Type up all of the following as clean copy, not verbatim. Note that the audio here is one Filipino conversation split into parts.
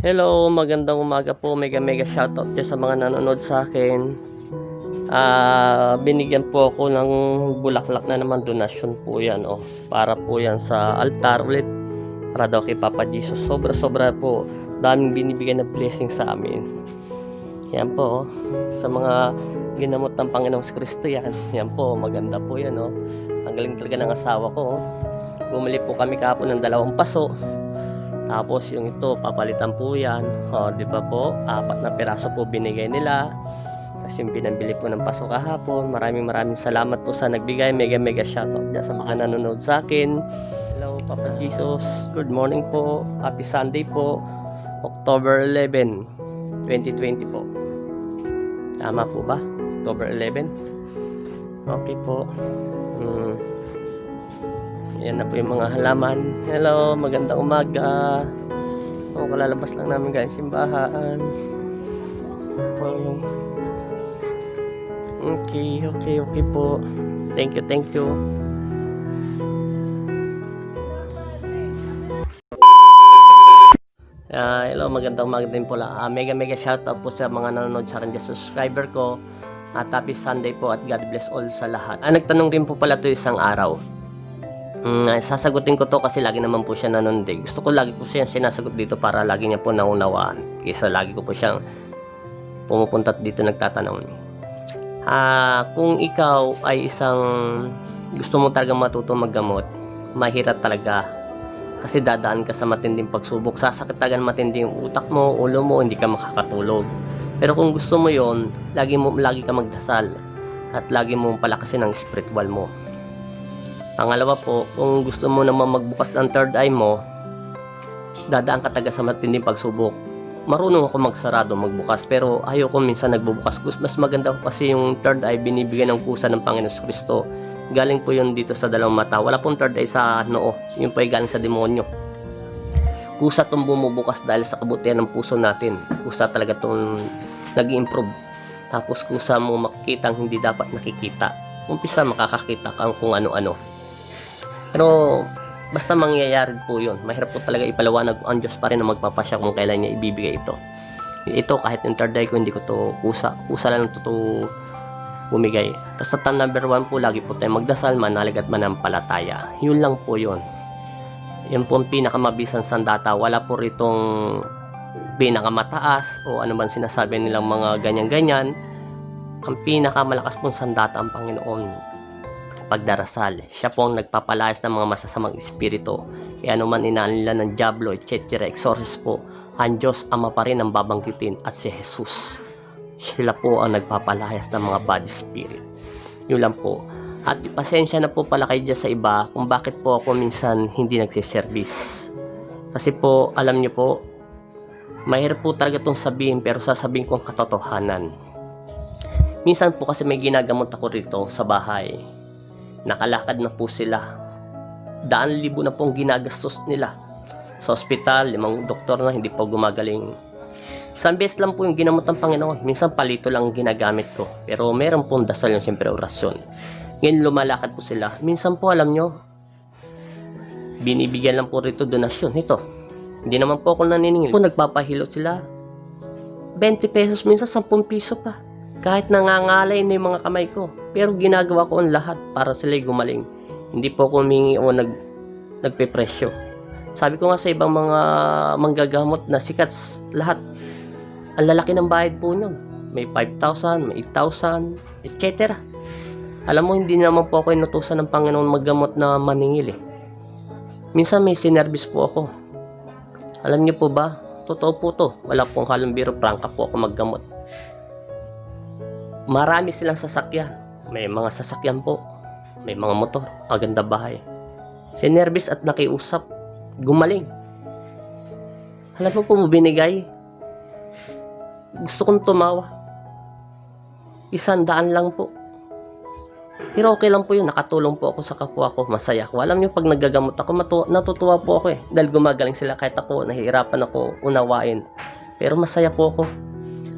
Hello, magandang umaga po. Mega mega shoutout dyan sa mga nanonood sa akin. Binigyan po ako ng bulaklak na naman, donasyon po yan. Para po yan sa altar ulit. Para daw kay Papa Jesus. Sobra-sobra po. Daming binibigyan na blessing sa amin. Yan po. Sa mga ginamot ng Panginoong Kristo yan. Yan po, maganda po yan. Ang galing talaga ng asawa ko. Bumili po kami kahapon ng 2 paso. Tapos yung ito, papalitan po yan. Di ba po? 4 na piraso po binigay nila. Kasi yung pinambili po ng paso kahapon. Maraming salamat po sa nagbigay. Mega mega shoutout dyan sa mga nanonood sa akin. Hello, Papa Jesus. Good morning po. Happy Sunday po. October 11, 2020 po. Tama po ba? October 11? Okay po. Yan na po yung mga halaman. Hello, magandang umaga. Kalalabas lang namin guys, simbahan. Okay po. Thank you. Hello, magandang umaga din po lang. Mega shoutout po sa mga nanonood sa akin, subscriber ko. At happy Sunday po at God bless all sa lahat. Nagtanong rin po pala to isang araw. Sasagutin ko to kasi lagi naman po siya nanundig. Gusto ko lagi po siya sinasagot dito para lagi niya po naunawaan. Kaysa lagi ko po siyang pumupunta dito nagtatanong. Kung ikaw ay isang gusto mo talaga matuto maggamot, mahirap talaga. Kasi dadaan ka sa matinding pagsubok. Sasakit talaga matindi yung utak mo, ulo mo, hindi ka makakatulog. Pero kung gusto mo yon, lagi ka magdasal. At lagi mo palakasin ang spiritual mo. Pangalawa po, kung gusto mo naman magbukas ng third eye mo, dadaan ka talaga sa matinding pagsubok. Marunong ako magsarado, magbukas, pero ayoko minsan nagbubukas. Mas maganda ko kasi yung third eye binibigyan ng kusa ng Panginoon Kristo. Galing po yun dito sa 2 mata. Wala pong third eye sa noo. Yun po ay galing sa demonyo. Kusa itong bumubukas dahil sa kabutihan ng puso natin. Kusa talaga itong nag-improve. Tapos kusa mo makikita ang hindi dapat nakikita. Umpisa makakakita kang kung ano-ano. Pero basta mangyayari po yun. Mahirap po talaga ipaliwanag ang Diyos pa rin na magpapasya kung kailan niya ibibigay ito. Ito kahit yung third eye ko hindi ko to kusa lang ito bumigay. Basta number 1 po, lagi po tayo magdasal, manalig at manampalataya. Yun lang po yun. Yun po ang pinakamabisang sandata. Wala po ritong pinakamataas o ano man sinasabi nilang mga ganyan-ganyan. Ang pinakamalakas pong sandata ang Panginoon. Pagdarasal. Siya po ang nagpapalayas ng mga masasamang espiritu. Kaya naman inaan nila ng diablo, etc. Exorcist po. Ang Diyos Ama pa rin ang babanggitin at si Jesus. Sila po ang nagpapalayas ng mga bad spirit. Yun lang po. At pasensya na po pala kayo dyan sa iba kung bakit po ako minsan hindi nagsiservice. Kasi po, alam nyo po, mahirap po talaga itong sabihin pero sasabihin ko ang katotohanan. Minsan po kasi may ginagamot ako rito sa bahay. Nakalakad na po sila. 1,000 na pong ginagastos nila. Sa ospital, 5 doktor na hindi po gumagaling. Isang beses lang po yung ginamot ng Panginoon. Minsan palito lang ginagamit ko. Pero meron pong dasal yung siyempre orasyon. Ngayon lumalakad po sila. Minsan po alam nyo, binibigyan lang po rito donasyon. Ito, hindi naman po ako naniningil. Po nagpapahilot sila. 20 pesos, minsan 10 piso pa. Kahit nangangalay na yung mga kamay ko. Pero ginagawa ko ang lahat para sila gumaling. Hindi po ako humingi o nagpe-presyo. Sabi ko nga sa ibang mga manggagamot na sikat lahat, ang lalaki ng bayad po nyo. May 5,000, may 8,000, etc. Alam mo, hindi naman po ako inutusan ng Panginoon maggamot na maningil Minsan may sinervis po ako. Alam niyo po ba? Totoo po to. Wala pong halong biro, prangka po ako maggamot. Marami silang sasakyan. May mga sasakyan po. May mga motor. Maganda bahay. Sinervis at nakiusap. Gumaling. Alam mo po mo binigay. Gusto kong tumawa. 100 lang po. Pero okay lang po yun. Nakatulong po ako sa kapwa ko. Masaya ko. Alam niyo pag nagagamot ako, natutuwa po ako Dahil gumagaling sila kahit ako. Nahihirapan ako unawain. Pero masaya po ako.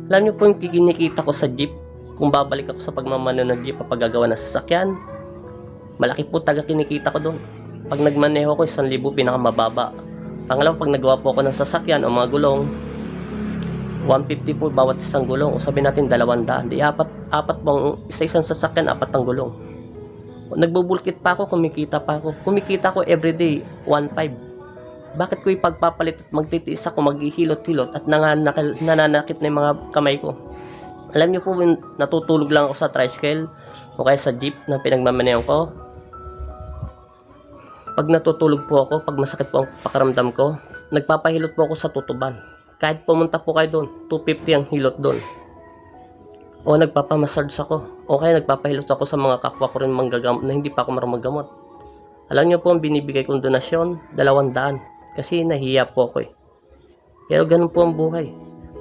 Alam niyo po yung kinikita ko sa jeep. Kung babalik ako sa pagmamano ng jeep, papagagawa ng sasakyan, malaki po taga kinikita ko doon. Pag nagmaneho ko, 1,000 pinakamababa. Pangalawa, pag nagawa po ako ng sasakyan o mga gulong, 150 po bawat isang gulong, o sabihin natin 200, di apat po, isang sasakyan, 4 ang gulong. Nagbubulkit pa ako, kumikita ko everyday 1.5. Bakit ko ipagpapalit at magtitiis ako, maghihilot-hilot at nananakit na yung mga kamay ko? Alam niyo po, natutulog lang ako sa tricycle o kaya sa jeep na pinagmamanehan ko. Pag natutulog po ako, pag masakit po ang pakaramdam ko, nagpapahilot po ako sa tutuban. Kahit pumunta po kayo doon, 250 ang hilot doon. O nagpapamassage ako. O kaya nagpapahilot ako sa mga kapwa ko rin manggagamot na hindi pa ako marunong maggamot. Alam niyo po, ang binibigay kong donasyon, 200. Kasi nahiya po ako eh. Pero ganun po ang buhay.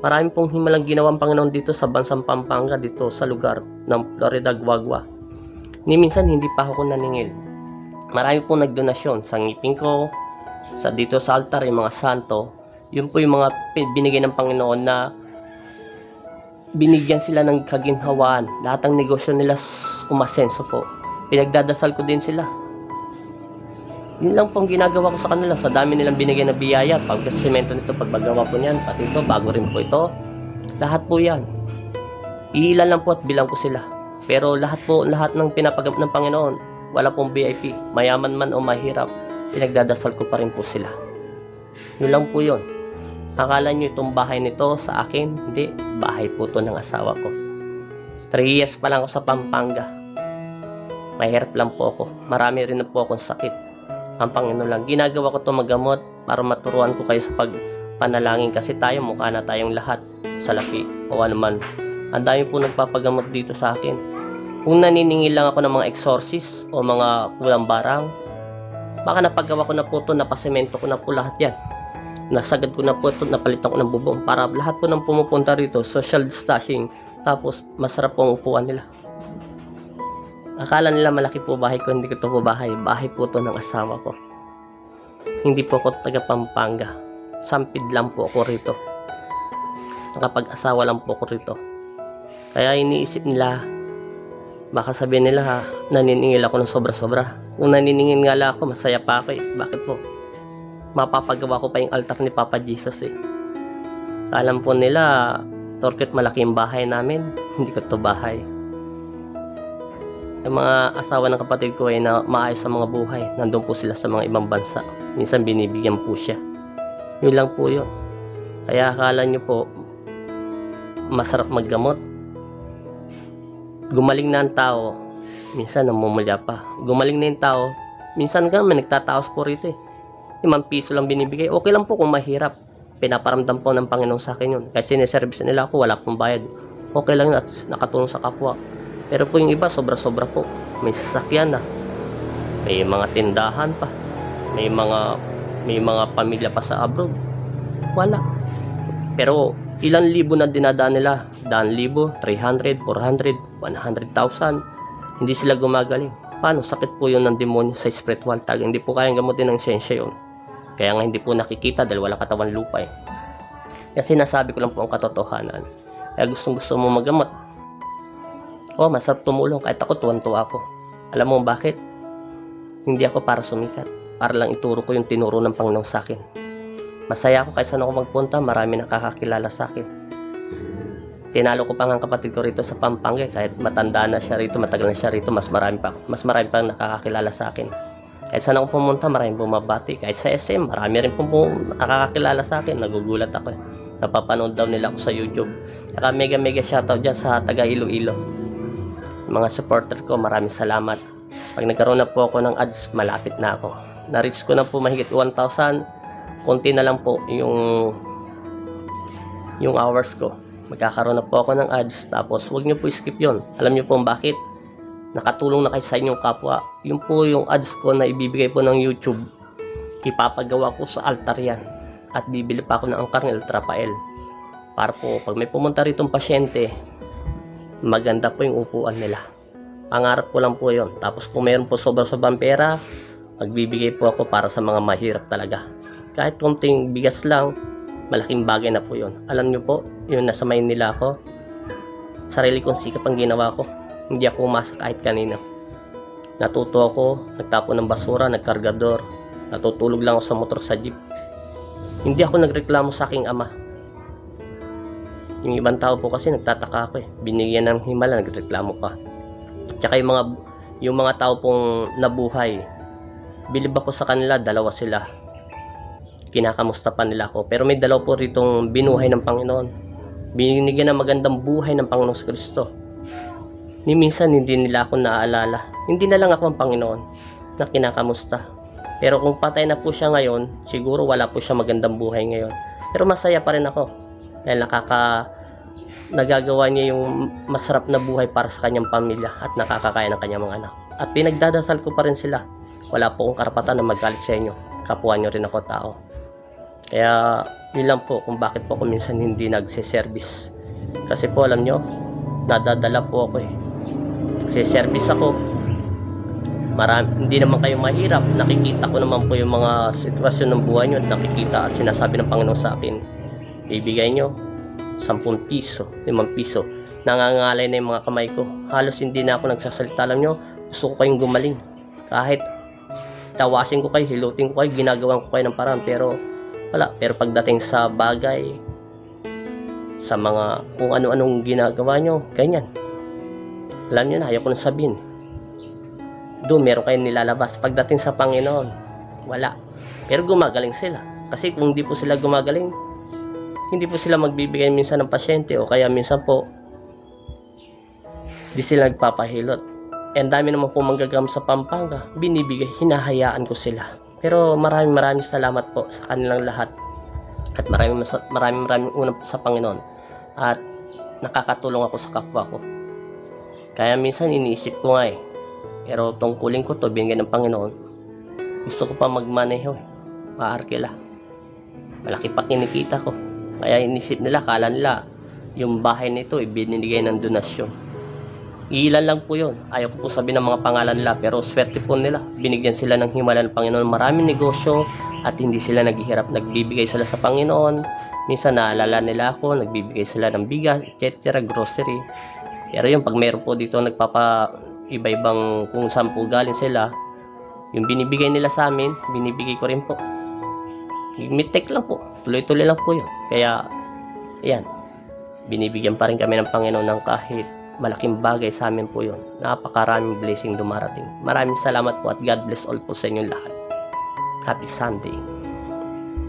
Marami pong himalang ginawang Panginoon dito sa bansang Pampanga, dito sa lugar ng Florida, Guagua. Ni minsan hindi pa ako naningil. Marami pong nagdonasyon sa ngipin ko, sa dito sa altar, yung mga santo. Yun po yung mga binigay ng Panginoon na binigyan sila ng kaginhawaan. Lahat ng negosyo nila umasenso po. Pinagdadasal ko din sila. Yun lang pong ginagawa ko sa kanila. Sa dami nilang binigay na biyaya, pagkasimento nito, pagbagawa po niyan, pati ito, bago rin po ito. Lahat po yan. Iilan lang po at bilang ko sila. Pero lahat ng pinapagamit ng Panginoon, wala pong VIP. Mayaman man o mahirap, pinagdadasal ko pa rin po sila. Yun lang po yun. Akala nyo itong bahay nito sa akin? Hindi, bahay po ito ng asawa ko. 3 years pa lang ako sa Pampanga. Mahirap lang po ako. Marami rin na po akong sakit. Ang Panginoon lang. Ginagawa ko ito magamot para maturuan ko kayo sa pagpanalangin kasi tayo, mukha na tayong lahat sa laki o ano man. Ang dami po nagpapagamot dito sa akin. Kung naniningil lang ako ng mga exorcist o mga kulang barang, baka napagawa ko na po ito, napasemento ko na po lahat yan. Nasagad ko na po ito, napalitan ko ng bubong para lahat po ng pumupunta rito, social distancing, tapos masarap po ang upuan nila. Akala nila malaki po bahay ko, hindi ko ito po bahay. Bahay po ito ng asawa ko. Hindi po ako taga Pampanga. Sampid lang po ako rito. Nakapag-asawa lang po ako rito. Kaya iniisip nila, baka sabihin nila ha, naniningil ako ng sobra-sobra. Kung naniningil nga lang ako, masaya pa ako eh. Bakit po? Mapapagawa ko pa yung altar ni Papa Jesus eh. Alam po nila, torket malaki yung bahay namin, hindi ko ito bahay. Yung mga asawa ng kapatid ko ay na maayos sa mga buhay. Nandun po sila sa mga ibang bansa. Minsan binibigyan po siya. Yun lang po yun. Kaya akala nyo po, masarap maggamot. Gumaling na ang tao, minsan namumulya pa. Gumaling na yung tao, minsan ka may nagtataos po rito eh. 5 piso lang binibigay. Okay lang po kung mahirap. Pinaparamdam po ng Panginoon sa akin yun. Kasi sineservice nila ako, wala pong bayad. Okay lang yun at nakatulong sa kapwa. Pero po yung iba, sobra-sobra po. May sasakyan na. May mga tindahan pa. May mga pamilya pa sa abroad. Wala. Pero ilang libo na dinadaan nila. 1,000, 300, 400, 100,000. Hindi sila gumagaling. Paano? Sakit po yun ng demonyo sa spiritual tag. Hindi po kayang gamutin ng siyensya yun. Kaya nga hindi po nakikita dahil wala katawan lupa eh. Kasi nasabi ko lang po ang katotohanan. Kaya gusto mo magamot. Oh, masarap tumulong. Kahit ako, tuwan-tuwa ako. Alam mo bakit? Hindi ako para sumikat. Para lang ituro ko yung tinuro ng Panginoon sa akin. Masaya ako kaysa ako magpunta. Marami nakakakilala sa akin. Tinalo ko pa ang kapatid ko rito sa Pampanga. Kahit matanda na siya rito, matagal na siya rito, mas marami pa nakakakilala sa akin. Kahit saan ako pumunta, maraming bumabati. Kahit sa SM, marami rin nakakakilala sa akin. Nagugulat ako. Napapanood daw nila ako sa YouTube. Saka mega shoutout dyan sa taga Iloilo. Mga supporter ko, maraming salamat. Pag nagkaroon na po ako ng ads, malapit na ako. Na-reach ko na po mahigit 1,000. Konti na lang po yung hours ko. Magkakaroon na po ako ng ads. Tapos huwag nyo po skip yon. Alam nyo po bakit? Nakatulong na kayo sa inyong kapwa. Yun po yung ads ko na ibibigay po ng YouTube. Ipapagawa ko sa altar yan. At bibili pa ako ng angkar ng Ultrapael. Para po pag may pumunta ritong pasyente, maganda po yung upuan nila. Pangarap ko lang po yon. Tapos kung meron po sobrang pera, magbibigay po ako para sa mga mahirap talaga. Kahit konting bigas lang, malaking bagay na po yon. Alam nyo po, yung nasa Maynila ako, sarili kong sikap ang ginawa ko. Hindi ako umasa kahit kanina. Natuto ako, nagtapon ng basura, nagkargador, natutulog lang ako sa motor sa jeep. Hindi ako nagreklamo sa aking ama. Yung ibang tao po kasi nagtataka ako binigyan ng himala, nagreklamo pa. Tsaka yung mga tao pong nabuhay, bilib ako sa kanila, dalawa sila. Kinakamusta pa nila ako. Pero may dalawa po ritong binuhay ng Panginoon. Binigyan ng magandang buhay ng Panginoong Kristo. Ni minsan hindi nila ako naaalala. Hindi na lang ako ang Panginoon na kinakamusta. Pero kung patay na po siya ngayon, siguro wala po siya magandang buhay ngayon. Pero masaya pa rin ako. Dahil nagagawa niya yung masarap na buhay para sa kanyang pamilya at nakakakaya ng kanyang mga anak. At pinagdadasal ko pa rin sila. Wala po akong karapatan na magalit sa inyo. Kapwa nyo rin ako tao. Kaya yun lang po kung bakit po ako minsan hindi nagsiservice. Kasi po alam nyo, nadadala po ako nagsiservice ako. Hindi naman kayo mahirap. Nakikita ko naman po yung mga sitwasyon ng buhay nyo. Nakikita at sinasabi ng Panginoon sa akin, ibigay nyo 10 piso, 5 piso. Nangangalay na yung mga kamay ko. Halos hindi na ako nagsasalita. Alam nyo, gusto ko kayong gumaling. Kahit tawasin ko kayo, hilutin ko kayo, ginagawan ko kayo ng paraan. Pero wala. Pero pagdating sa bagay, sa mga kung ano-anong ginagawa nyo, ganyan. Alam nyo na, ayaw ko na sabihin. Doon meron kayong nilalabas. Pagdating sa Panginoon, wala. Pero gumagaling sila. Kasi kung hindi po sila gumagaling, hindi po sila magbibigay minsan ng pasyente o kaya minsan po di sila nagpapahilot. And dami naman po manggagamot sa Pampanga, binibigay, hinahayaan ko sila. Pero maraming salamat po sa kanilang lahat. At maraming unang sa Panginoon. At nakakatulong ako sa kapwa ko. Kaya minsan iniisip ko nga pero tungkulin ko to, binigyan ng Panginoon. Gusto ko pa magmaneho maarkila. Malaki pa kinikita ko. Kaya inisip nila, kala nila yung bahay nito binigay ng donasyon. Ilan lang po yun. Ayaw ko po sabihin ng mga pangalan nila, pero swerte po nila. Binigyan sila ng himala ng Panginoon. Maraming negosyo at hindi sila naghihirap. Nagbibigay sila sa Panginoon. Minsan naalala nila ako, nagbibigay sila ng bigas, etc., grocery. Pero yun, pag meron po dito iba-ibang kung saan po galing sila, yung binibigay nila sa amin, binibigay ko rin po. Mitek lang po, tuloy-tuloy lang po yun. Kaya ayan, binibigyan pa rin kami ng Panginoon ng kahit malaking bagay sa amin po yun. Napakaraming blessing dumarating. Maraming salamat po at God bless all po sa inyong lahat. Happy Sunday.